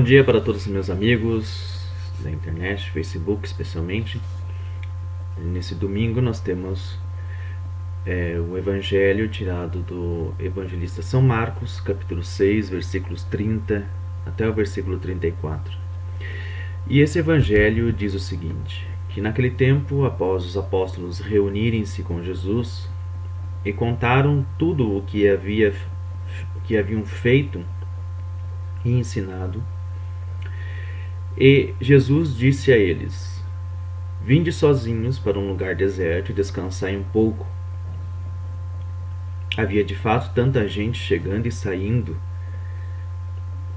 Bom dia para todos os meus amigos da internet, Facebook especialmente. Nesse domingo nós temos o Evangelho tirado do Evangelista São Marcos, capítulo 6, versículos 30 até o versículo 34. E esse Evangelho diz o seguinte, que naquele tempo, após os apóstolos reunirem-se com Jesus e contaram tudo o que haviam feito e ensinado, e Jesus disse a eles: Vinde sozinhos para um lugar deserto e descansai um pouco. Havia de fato tanta gente chegando e saindo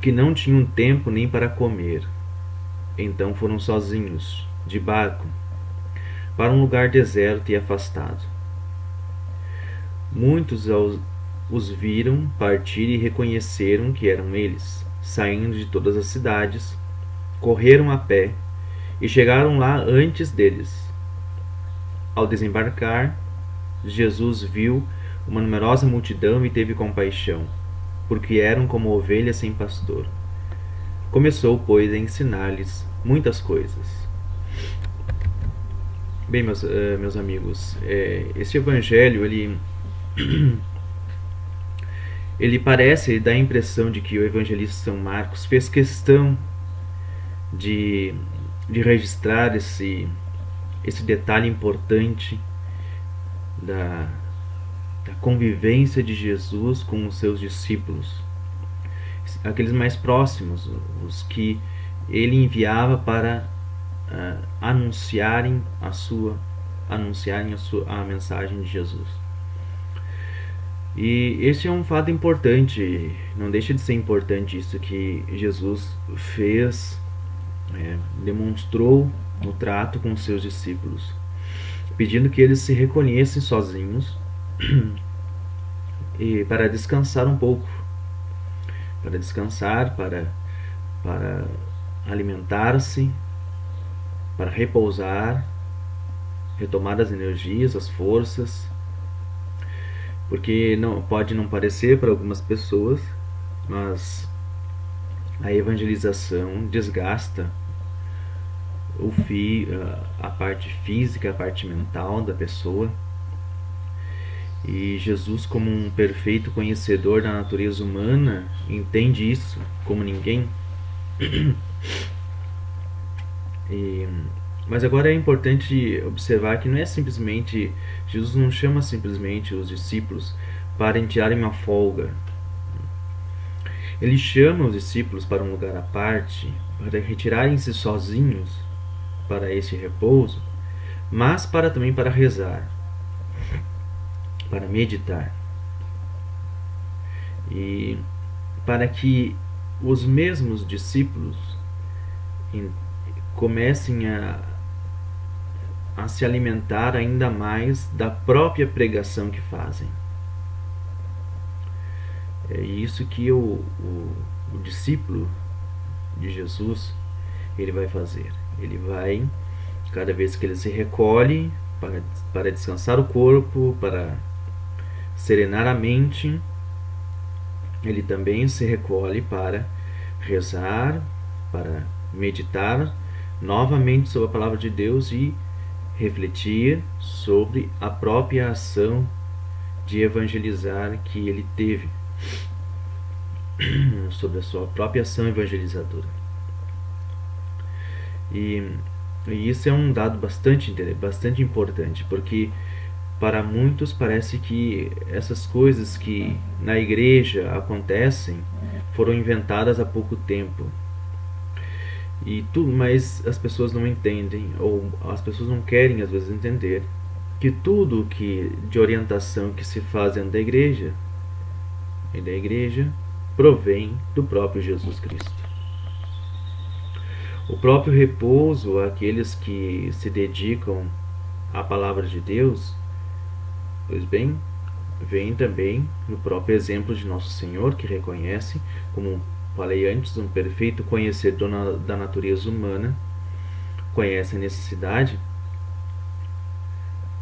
que não tinham tempo nem para comer. Então foram sozinhos, de barco, para um lugar deserto e afastado. Muitos os viram partir e reconheceram que eram eles. Saindo de todas as cidades, correram a pé e chegaram lá antes deles. Ao desembarcar, Jesus viu uma numerosa multidão e teve compaixão, porque eram como ovelhas sem pastor. Começou, pois, a ensinar-lhes muitas coisas. Bem, meus amigos, esse evangelho, ele dá a impressão de que o evangelista São Marcos fez questão de registrar esse detalhe importante da convivência de Jesus com os seus discípulos, aqueles mais próximos, os que ele enviava para anunciarem a mensagem de Jesus. E esse é um fato importante, não deixa de ser importante isso que Jesus fez, demonstrou no trato com os seus discípulos, pedindo que eles se recolhessem sozinhos e para descansar um pouco, para alimentar-se, para repousar, retomar as energias, as forças, porque pode não parecer para algumas pessoas, mas a evangelização desgasta a parte física, a parte mental da pessoa. E Jesus, como um perfeito conhecedor da natureza humana, entende isso como ninguém. Mas agora é importante observar que não é simplesmente, Jesus não chama simplesmente os discípulos para tirarem uma folga. Ele chama os discípulos para um lugar à parte, para retirarem-se sozinhos para esse repouso, mas também para rezar, para meditar, e para que os mesmos discípulos comecem a se alimentar ainda mais da própria pregação que fazem. É isso que o discípulo de Jesus ele vai fazer. Ele vai, cada vez que ele se recolhe para descansar o corpo, para serenar a mente, ele também se recolhe para rezar, para meditar novamente sobre a palavra de Deus e refletir sobre a própria ação de evangelizar que ele teve, sobre a sua própria ação evangelizadora. E isso é um dado bastante importante, porque para muitos parece que essas coisas que na igreja acontecem foram inventadas há pouco tempo. Mas as pessoas não entendem, ou as pessoas não querem às vezes entender, que tudo de orientação que se faz dentro da igreja provém do próprio Jesus Cristo. O próprio repouso àqueles que se dedicam à palavra de Deus, pois bem, vem também no próprio exemplo de Nosso Senhor, que reconhece, como falei antes, um perfeito conhecedor da natureza humana, conhece a necessidade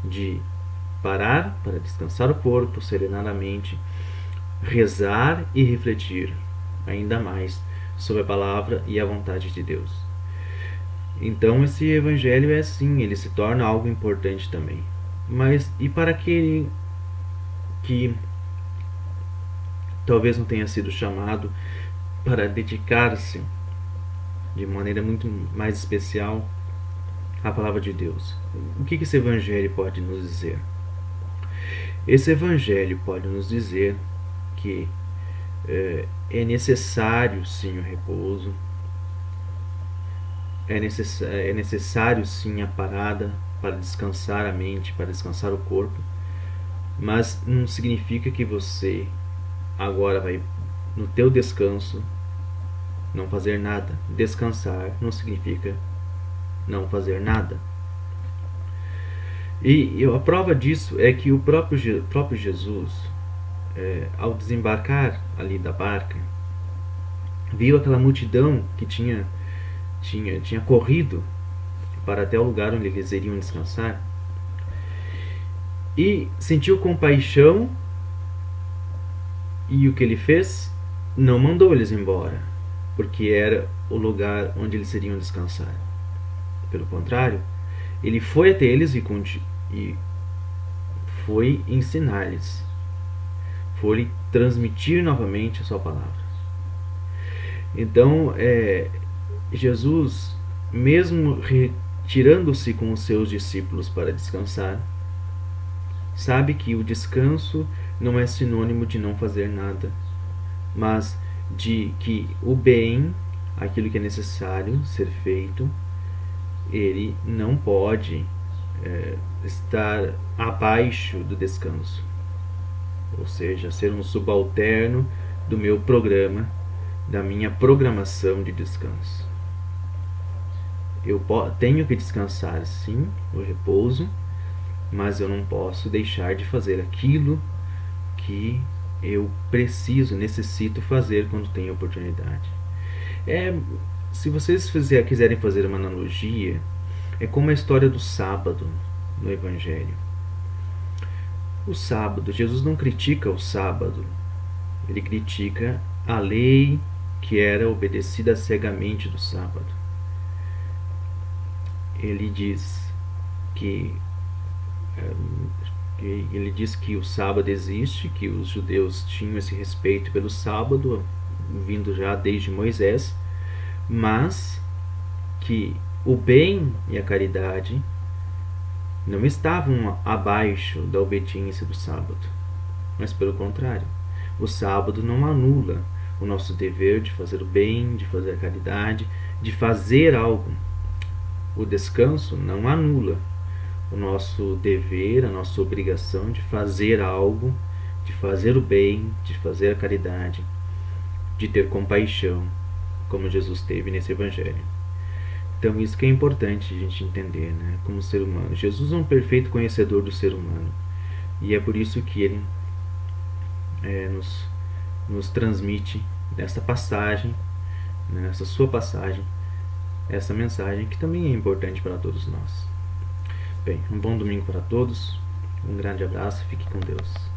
de parar para descansar o corpo, serenar a mente, rezar e refletir ainda mais sobre a palavra e a vontade de Deus. Então esse evangelho é assim, ele se torna algo importante também. Mas e para aquele que talvez não tenha sido chamado para dedicar-se de maneira muito mais especial à palavra de Deus, o que esse evangelho pode nos dizer? Esse evangelho pode nos dizer que é necessário sim o repouso, é necessário sim a parada para descansar a mente, para descansar o corpo, mas não significa que você agora vai no teu descanso não fazer nada. Descansar não significa não fazer nada. E a prova disso é que o próprio Jesus, ao desembarcar ali da barca, viu aquela multidão que tinha corrido para até o lugar onde eles iriam descansar e sentiu compaixão, e o que ele fez? Não mandou eles embora, porque era o lugar onde eles iriam descansar. Pelo contrário, ele foi até eles e foi ensinar-lhes, foi transmitir novamente a sua palavra. Então, Jesus, mesmo retirando-se com os seus discípulos para descansar, sabe que o descanso não é sinônimo de não fazer nada, mas de que o bem, aquilo que é necessário ser feito, ele não pode estar abaixo do descanso, ou seja, ser um subalterno do meu programa, da minha programação de descanso. Eu tenho que descansar sim, o repouso, mas eu não posso deixar de fazer aquilo que eu necessito fazer quando tenho oportunidade. Se vocês quiserem fazer uma analogia, é como a história do sábado no Evangelho. O sábado, Jesus não critica o sábado, ele critica a lei que era obedecida cegamente do sábado. Ele diz que o sábado existe, que os judeus tinham esse respeito pelo sábado, vindo já desde Moisés, mas que o bem e a caridade não estavam abaixo da obediência do sábado, mas pelo contrário, o sábado não anula o nosso dever de fazer o bem, de fazer a caridade, de fazer algo. O descanso não anula o nosso dever, a nossa obrigação de fazer algo, de fazer o bem, de fazer a caridade, de ter compaixão, como Jesus teve nesse Evangelho. Então isso que é importante a gente entender, né? Como ser humano. Jesus é um perfeito conhecedor do ser humano, e é por isso que ele nos transmite nessa passagem, nessa sua passagem, essa mensagem que também é importante para todos nós. Bem, um bom domingo para todos, um grande abraço, fique com Deus.